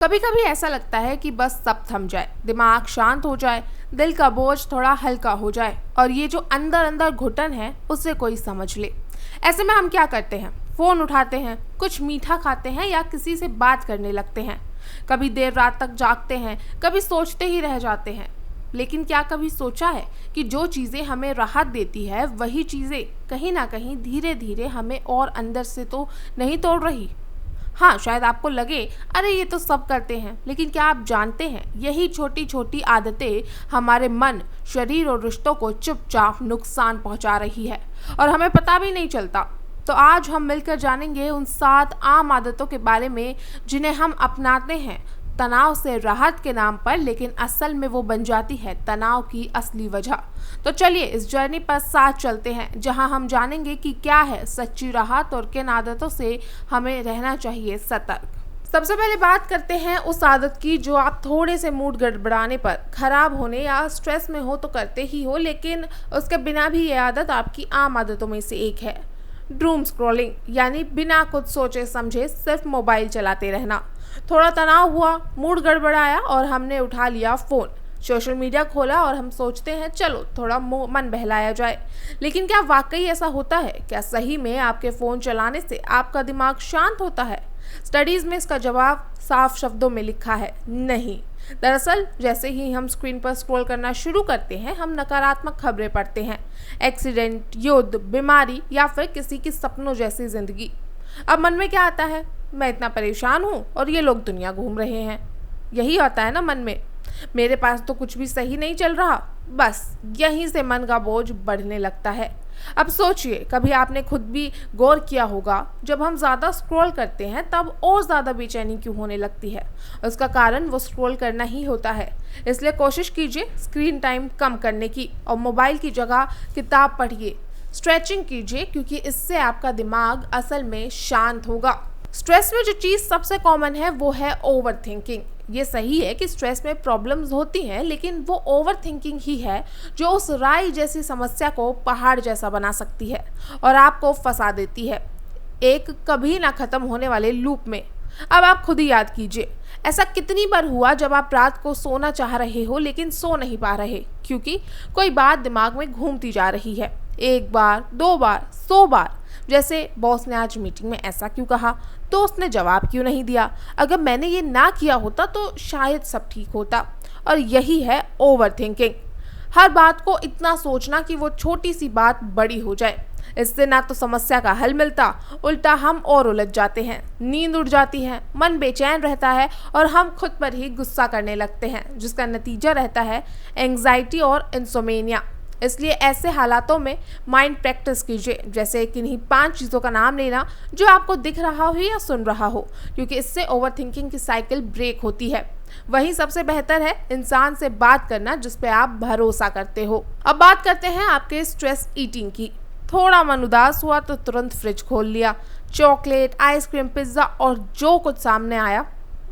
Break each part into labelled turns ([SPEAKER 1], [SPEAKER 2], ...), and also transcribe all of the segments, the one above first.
[SPEAKER 1] कभी कभी ऐसा लगता है कि बस सब थम जाए, दिमाग शांत हो जाए, दिल का बोझ थोड़ा हल्का हो जाए और ये जो अंदर अंदर घुटन है उसे कोई समझ ले। ऐसे में हम क्या करते हैं? फोन उठाते हैं, कुछ मीठा खाते हैं या किसी से बात करने लगते हैं। कभी देर रात तक जागते हैं, कभी सोचते ही रह जाते हैं। लेकिन क्या कभी सोचा है कि जो चीज़ें हमें राहत देती है वही चीज़ें कहीं ना कहीं धीरे धीरे हमें और अंदर से तो नहीं तोड़ रही। हाँ, शायद आपको लगे अरे ये तो सब करते हैं, लेकिन क्या आप जानते हैं यही छोटी छोटी आदतें हमारे मन, शरीर और रिश्तों को चुपचाप नुकसान पहुंचा रही है और हमें पता भी नहीं चलता। तो आज हम मिलकर जानेंगे उन 7 आम आदतों के बारे में जिन्हें हम अपनाते हैं तनाव से राहत के नाम पर, लेकिन असल में वो बन जाती है तनाव की असली वजह। तो चलिए इस जर्नी पर साथ चलते हैं जहां हम जानेंगे कि क्या है सच्ची राहत और किन आदतों से हमें रहना चाहिए सतर्क। सबसे पहले बात करते हैं उस आदत की जो आप थोड़े से मूड गड़बड़ाने पर, खराब होने या स्ट्रेस में हो तो करते ही हो, लेकिन उसके बिना भी ये आदत आपकी आम आदतों में से एक है। डूम स्क्रॉलिंग, यानी बिना कुछ सोचे समझे सिर्फ मोबाइल चलाते रहना। थोड़ा तनाव हुआ, मूड गड़बड़ाया और हमने उठा लिया फ़ोन, सोशल मीडिया खोला और हम सोचते हैं चलो थोड़ा मन बहलाया जाए। लेकिन क्या वाकई ऐसा होता है? क्या सही में आपके फ़ोन चलाने से आपका दिमाग शांत होता है? स्टडीज़ में इसका जवाब साफ शब्दों में लिखा है, नहीं। दरअसल जैसे ही हम स्क्रीन पर स्क्रॉल करना शुरू करते हैं हम नकारात्मक खबरें पढ़ते हैं, एक्सीडेंट, युद्ध, बीमारी या फिर किसी की सपनों जैसी जिंदगी। अब मन में क्या आता है? मैं इतना परेशान हूँ और ये लोग दुनिया घूम रहे हैं। यही आता है ना मन में, मेरे पास तो कुछ भी सही नहीं चल रहा। बस यहीं से मन का बोझ बढ़ने लगता है। अब सोचिए, कभी आपने खुद भी गौर किया होगा जब हम ज़्यादा स्क्रॉल करते हैं तब और ज़्यादा बेचैनी क्यों होने लगती है? उसका कारण वो स्क्रॉल करना ही होता है। इसलिए कोशिश कीजिए स्क्रीन टाइम कम करने की और मोबाइल की जगह किताब पढ़िए, स्ट्रेचिंग कीजिए, क्योंकि इससे आपका दिमाग असल में शांत होगा। स्ट्रेस में जो चीज़ सबसे कॉमन है वो है ओवर थिंकिंग। ये सही है कि स्ट्रेस में प्रॉब्लम्स होती हैं, लेकिन वो ओवर थिंकिंग ही है जो उस राई जैसी समस्या को पहाड़ जैसा बना सकती है और आपको फंसा देती है एक कभी ना ख़त्म होने वाले लूप में। अब आप खुद ही याद कीजिए, ऐसा कितनी बार हुआ जब आप रात को सोना चाह रहे हो लेकिन सो नहीं पा रहे क्योंकि कोई बात दिमाग में घूमती जा रही है? 1 बार, 2 बार, 100 बार। जैसे बॉस ने आज मीटिंग में ऐसा क्यों कहा, दोस्त ने जवाब क्यों नहीं दिया, अगर मैंने ये ना किया होता तो शायद सब ठीक होता। और यही है ओवर थिंकिंग, हर बात को इतना सोचना कि वो छोटी सी बात बड़ी हो जाए। इससे ना तो समस्या का हल मिलता, उल्टा हम और उलझ जाते हैं, नींद उड़ जाती है, मन बेचैन रहता है और हम खुद पर ही गुस्सा करने लगते हैं, जिसका नतीजा रहता है एंग्जाइटी और इंसोमेनिया। इसलिए ऐसे हालातों में माइंड प्रैक्टिस कीजिए, जैसे किन्हीं 5 चीज़ों का नाम लेना जो आपको दिख रहा हो या सुन रहा हो, क्योंकि इससे ओवर थिंकिंग की साइकिल ब्रेक होती है। वहीं सबसे बेहतर है इंसान से बात करना जिस पे आप भरोसा करते हो। अब बात करते हैं आपके स्ट्रेस ईटिंग की। थोड़ा मन उदास हुआ तो तुरंत फ्रिज खोल लिया, चॉकलेट, आइसक्रीम, पिज्ज़ा और जो कुछ सामने आया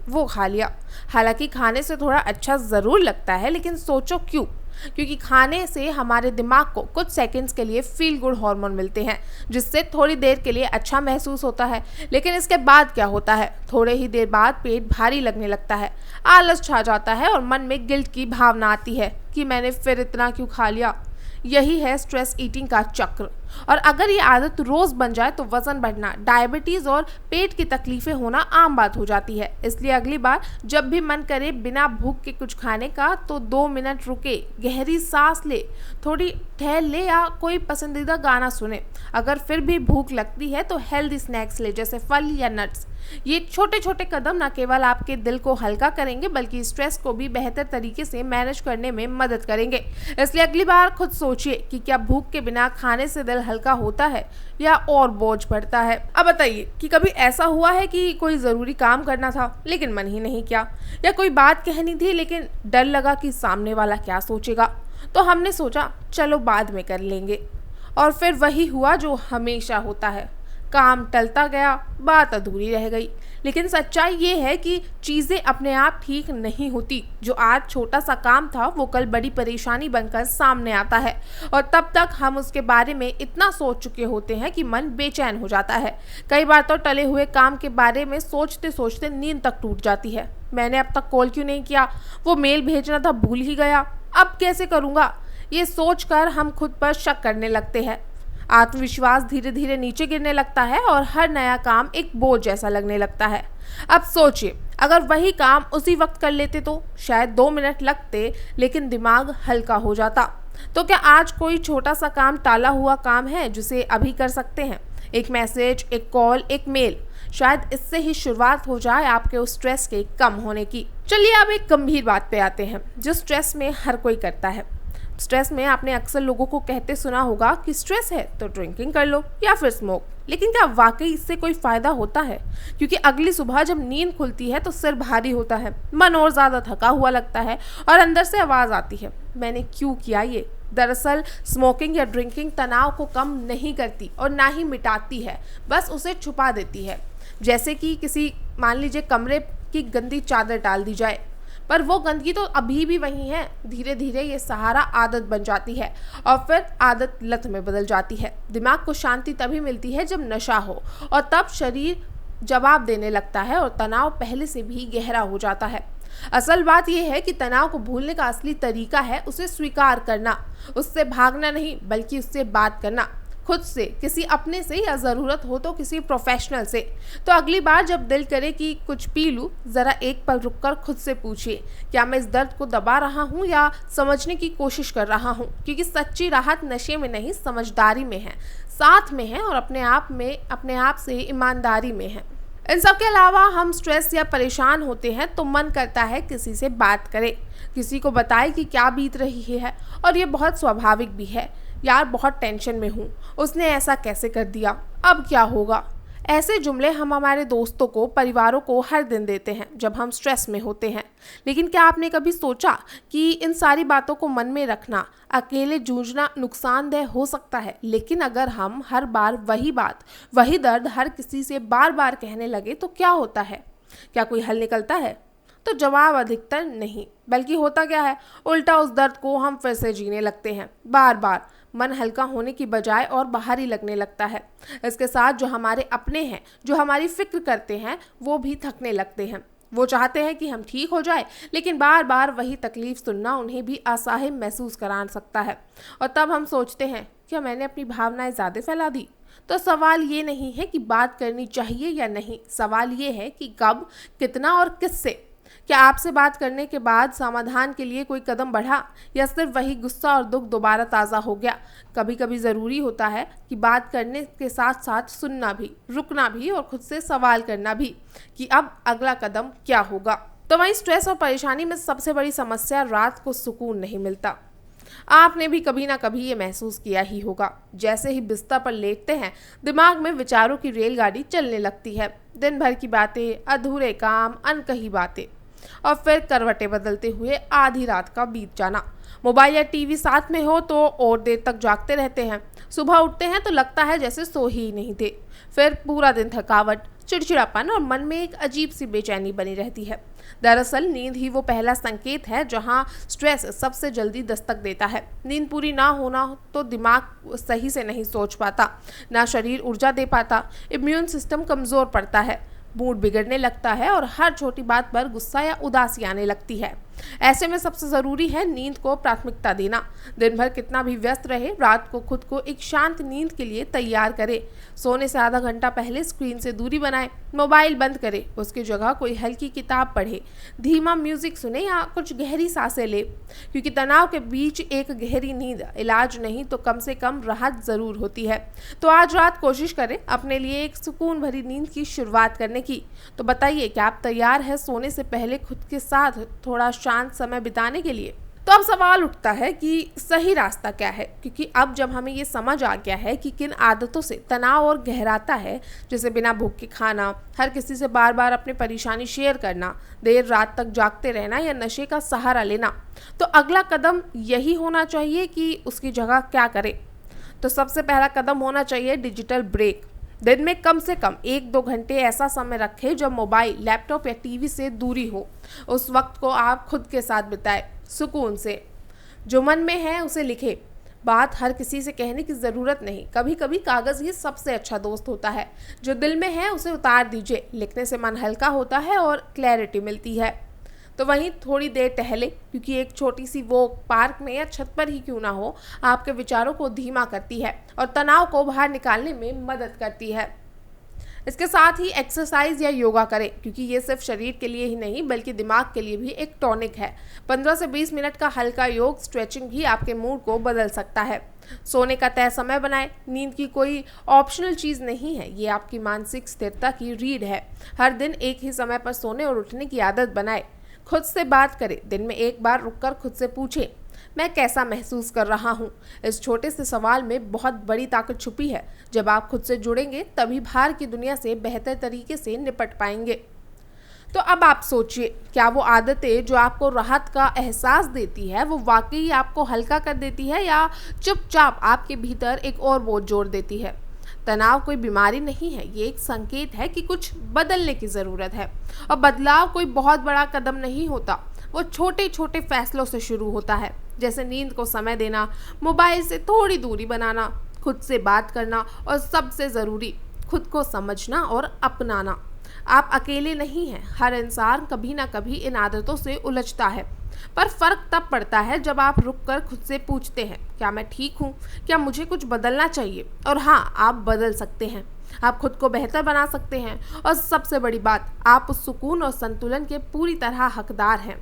[SPEAKER 1] वो खा लिया। हालांकि खाने से थोड़ा अच्छा ज़रूर लगता है, लेकिन सोचो क्यों? क्योंकि खाने से हमारे दिमाग को कुछ सेकंड्स के लिए फील गुड हार्मोन मिलते हैं, जिससे थोड़ी देर के लिए अच्छा महसूस होता है। लेकिन इसके बाद क्या होता है? थोड़े ही देर बाद पेट भारी लगने लगता है, आलस छा जाता है और मन में गिल्ट की भावना आती है कि मैंने फिर इतना क्यों खा लिया। यही है स्ट्रेस ईटिंग का चक्र। और अगर ये आदत रोज़ बन जाए तो वज़न बढ़ना, डायबिटीज़ और पेट की तकलीफ़ें होना आम बात हो जाती है। इसलिए अगली बार जब भी मन करे बिना भूख के कुछ खाने का तो 2 मिनट रुके, गहरी सांस ले, थोड़ी टहल ले या कोई पसंदीदा गाना सुने। अगर फिर भी भूख लगती है तो हेल्दी स्नैक्स ले, जैसे फल या नट्स। ये छोटे छोटे कदम न केवल आपके दिल को हल्का करेंगे बल्कि स्ट्रेस को भी बेहतर तरीके से मैनेज करने में मदद करेंगे। इसलिए अगली बार खुद सोचिए कि क्या भूख के बिना खाने से दिल हल्का होता है या और बोझ बढ़ता है। अब बताइए कि कभी ऐसा हुआ है कि कोई ज़रूरी काम करना था लेकिन मन ही नहीं किया, या कोई बात कहनी थी लेकिन डर लगा कि सामने वाला क्या सोचेगा, तो हमने सोचा चलो बाद में कर लेंगे, और फिर वही हुआ जो हमेशा होता है, काम टलता गया, बात अधूरी रह गई। लेकिन सच्चाई ये है कि चीज़ें अपने आप ठीक नहीं होती। जो आज छोटा सा काम था वो कल बड़ी परेशानी बनकर सामने आता है, और तब तक हम उसके बारे में इतना सोच चुके होते हैं कि मन बेचैन हो जाता है। कई बार तो टले हुए काम के बारे में सोचते सोचते नींद तक टूट जाती है। मैंने अब तक कॉल क्यों नहीं किया, वो मेल भेजना था भूल ही गया, अब कैसे करूँगा, ये सोचकर हम खुद पर शक करने लगते हैं। आत्मविश्वास धीरे धीरे नीचे गिरने लगता है और हर नया काम एक बोझ जैसा लगने लगता है। अब सोचिए, अगर वही काम उसी वक्त कर लेते तो शायद 2 मिनट लगते, लेकिन दिमाग हल्का हो जाता। तो क्या आज कोई छोटा सा काम, टाला हुआ काम है जिसे अभी कर सकते हैं? एक मैसेज, एक कॉल, एक मेल, शायद इससे ही शुरुआत हो जाए आपके उस स्ट्रेस के कम होने की। चलिए अब एक गंभीर बात पे आते हैं जो स्ट्रेस में हर कोई करता है। स्ट्रेस में आपने अक्सर लोगों को कहते सुना होगा कि स्ट्रेस है तो ड्रिंकिंग कर लो या फिर स्मोक। लेकिन क्या वाकई इससे कोई फायदा होता है? क्योंकि अगली सुबह जब नींद खुलती है तो सिर भारी होता है, मन और ज़्यादा थका हुआ लगता है और अंदर से आवाज़ आती है, मैंने क्यों किया ये। दरअसल स्मोकिंग या ड्रिंकिंग तनाव को कम नहीं करती और ना ही मिटाती है, बस उसे छुपा देती है। जैसे कि किसी, मान लीजिए, कमरे की गंदी चादर डाल दी जाए, पर वो गंदगी तो अभी भी वही है। धीरे धीरे ये सहारा आदत बन जाती है और फिर आदत लत में बदल जाती है। दिमाग को शांति तभी मिलती है जब नशा हो, और तब शरीर जवाब देने लगता है और तनाव पहले से भी गहरा हो जाता है। असल बात यह है कि तनाव को भूलने का असली तरीका है उसे स्वीकार करना, उससे भागना नहीं बल्कि उससे बात करना, खुद से, किसी अपने से, या ज़रूरत हो तो किसी प्रोफेशनल से। तो अगली बार जब दिल करे कि कुछ पी लूँ, ज़रा एक पल रुककर खुद से पूछिए, क्या मैं इस दर्द को दबा रहा हूँ या समझने की कोशिश कर रहा हूँ? क्योंकि सच्ची राहत नशे में नहीं, समझदारी में है, साथ में है और अपने आप से ईमानदारी में है। इन सब के अलावा हम स्ट्रेस या परेशान होते हैं तो मन करता है किसी से बात करें, किसी को बताए कि क्या बीत रही है, और ये बहुत स्वाभाविक भी है। यार बहुत टेंशन में हूँ, उसने ऐसा कैसे कर दिया, अब क्या होगा। ऐसे जुमले हम हमारे दोस्तों को, परिवारों को हर दिन देते हैं जब हम स्ट्रेस में होते हैं। लेकिन क्या आपने कभी सोचा कि इन सारी बातों को मन में रखना, अकेले जूझना नुकसानदेह हो सकता है? लेकिन अगर हम हर बार वही बात, वही दर्द हर किसी से बार बार कहने लगे तो क्या होता है? क्या कोई हल निकलता है? तो जवाब अधिकतर नहीं, बल्कि होता क्या है, उल्टा उस दर्द को हम फिर से जीने लगते हैं बार बार। मन हल्का होने की बजाय और बाहरी लगने लगता है। इसके साथ जो हमारे अपने हैं, जो हमारी फिक्र करते हैं, वो भी थकने लगते हैं। वो चाहते हैं कि हम ठीक हो जाए, लेकिन बार बार वही तकलीफ सुनना उन्हें भी असहाय महसूस करा सकता है। और तब हम सोचते हैं, क्या मैंने अपनी भावनाएं ज़्यादा फैला दी? तो सवाल ये नहीं है कि बात करनी चाहिए या नहीं, सवाल ये है कि कब, कितना और किससे। क्या आपसे बात करने के बाद समाधान के लिए कोई कदम बढ़ा, या सिर्फ वही गुस्सा और दुख दोबारा ताज़ा हो गया? कभी कभी ज़रूरी होता है कि बात करने के साथ साथ सुनना भी, रुकना भी और खुद से सवाल करना भी कि अब अगला कदम क्या होगा। तो वहीं स्ट्रेस और परेशानी में सबसे बड़ी समस्या, रात को सुकून नहीं मिलता। आपने भी कभी ना कभी ये महसूस किया ही होगा। जैसे ही बिस्तर पर लेटते हैं, दिमाग में विचारों की रेलगाड़ी चलने लगती है। दिन भर की बातें, अधूरे काम, अनकही बातें, और फिर करवटें बदलते हुए आधी रात का बीत जाना। मोबाइल या टीवी साथ में हो तो और देर तक जागते रहते हैं। सुबह उठते हैं तो लगता है जैसे सो ही नहीं थे। फिर पूरा दिन थकावट, चिड़चिड़ापन और मन में एक अजीब सी बेचैनी बनी रहती है। दरअसल नींद ही वो पहला संकेत है जहां स्ट्रेस सबसे जल्दी दस्तक देता है। नींद पूरी ना होना तो दिमाग सही से नहीं सोच पाता, ना शरीर ऊर्जा दे पाता, इम्यून सिस्टम कमज़ोर पड़ता है, मूड बिगड़ने लगता है और हर छोटी बात पर गुस्सा या उदासी आने लगती है। ऐसे में सबसे ज़रूरी है नींद को प्राथमिकता देना। दिन भर कितना भी व्यस्त रहे, रात को खुद को एक शांत नींद के लिए तैयार करें। सोने से आधा घंटा पहले स्क्रीन से दूरी बनाएं, मोबाइल बंद करें, उसकी जगह कोई हल्की किताब पढ़े, धीमा म्यूजिक सुने या कुछ गहरी सांसें ले। क्योंकि तनाव के बीच एक गहरी नींद इलाज नहीं तो कम से कम राहत ज़रूर होती है। तो आज रात कोशिश करें अपने लिए एक सुकून भरी नींद की शुरुआत करने की। तो बताइए, क्या आप तैयार हैं सोने से पहले खुद के साथ थोड़ा शांत समय बिताने के लिए? तो अब सवाल उठता है कि सही रास्ता क्या है, क्योंकि अब जब हमें ये समझ आ गया है कि किन आदतों से तनाव और गहराता है, जैसे बिना भूख के खाना, हर किसी से बार बार अपनी परेशानी शेयर करना, देर रात तक जागते रहना या नशे का सहारा लेना, तो अगला कदम यही होना चाहिए कि उसकी जगह क्या करें। तो सबसे पहला कदम होना चाहिए डिजिटल ब्रेक। दिन में कम से कम 1-2 घंटे ऐसा समय रखें जब मोबाइल, लैपटॉप या टीवी से दूरी हो। उस वक्त को आप खुद के साथ बिताएं, सुकून से। जो मन में है उसे लिखें। बात हर किसी से कहने की ज़रूरत नहीं, कभी कभी कागज़ ही सबसे अच्छा दोस्त होता है। जो दिल में है उसे उतार दीजिए, लिखने से मन हल्का होता है और क्लैरिटी मिलती है। तो वहीं थोड़ी देर टहले, क्योंकि एक छोटी सी वॉक पार्क में या छत पर ही क्यों ना हो, आपके विचारों को धीमा करती है और तनाव को बाहर निकालने में मदद करती है। इसके साथ ही एक्सरसाइज या योगा करें, क्योंकि ये सिर्फ शरीर के लिए ही नहीं बल्कि दिमाग के लिए भी एक टॉनिक है। 15 से 20 मिनट का हल्का योग, स्ट्रेचिंग भी आपके मूड को बदल सकता है। सोने का तय समय बनाएं। नींद की कोई ऑप्शनल चीज़ नहीं है, ये आपकी मानसिक स्थिरता की रीढ़ है। हर दिन एक ही समय पर सोने और उठने की आदत बनाएं। खुद से बात करें। दिन में एक बार रुककर खुद से पूछें, मैं कैसा महसूस कर रहा हूँ। इस छोटे से सवाल में बहुत बड़ी ताकत छुपी है। जब आप खुद से जुड़ेंगे तभी बाहर की दुनिया से बेहतर तरीके से निपट पाएंगे। तो अब आप सोचिए, क्या वो आदतें जो आपको राहत का एहसास देती है वो वाकई आपको हल्का कर देती है, या चुपचाप आपके भीतर एक और बोझ जोड़ देती है। तनाव कोई बीमारी नहीं है, ये एक संकेत है कि कुछ बदलने की ज़रूरत है। और बदलाव कोई बहुत बड़ा कदम नहीं होता, वो छोटे छोटे फैसलों से शुरू होता है, जैसे नींद को समय देना, मोबाइल से थोड़ी दूरी बनाना, खुद से बात करना और सबसे ज़रूरी खुद को समझना और अपनाना। आप अकेले नहीं हैं, हर इंसान कभी ना कभी इन आदतों से उलझता है। पर फर्क तब पड़ता है जब आप रुककर खुद से पूछते हैं, क्या मैं ठीक हूँ, क्या मुझे कुछ बदलना चाहिए। और हाँ, आप बदल सकते हैं, आप खुद को बेहतर बना सकते हैं। और सबसे बड़ी बात, आप उस सुकून और संतुलन के पूरी तरह हकदार हैं।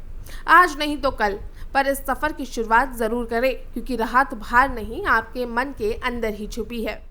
[SPEAKER 1] आज नहीं तो कल, पर इस सफ़र की शुरुआत ज़रूर करें, क्योंकि राहत बाहर नहीं आपके मन के अंदर ही छुपी है।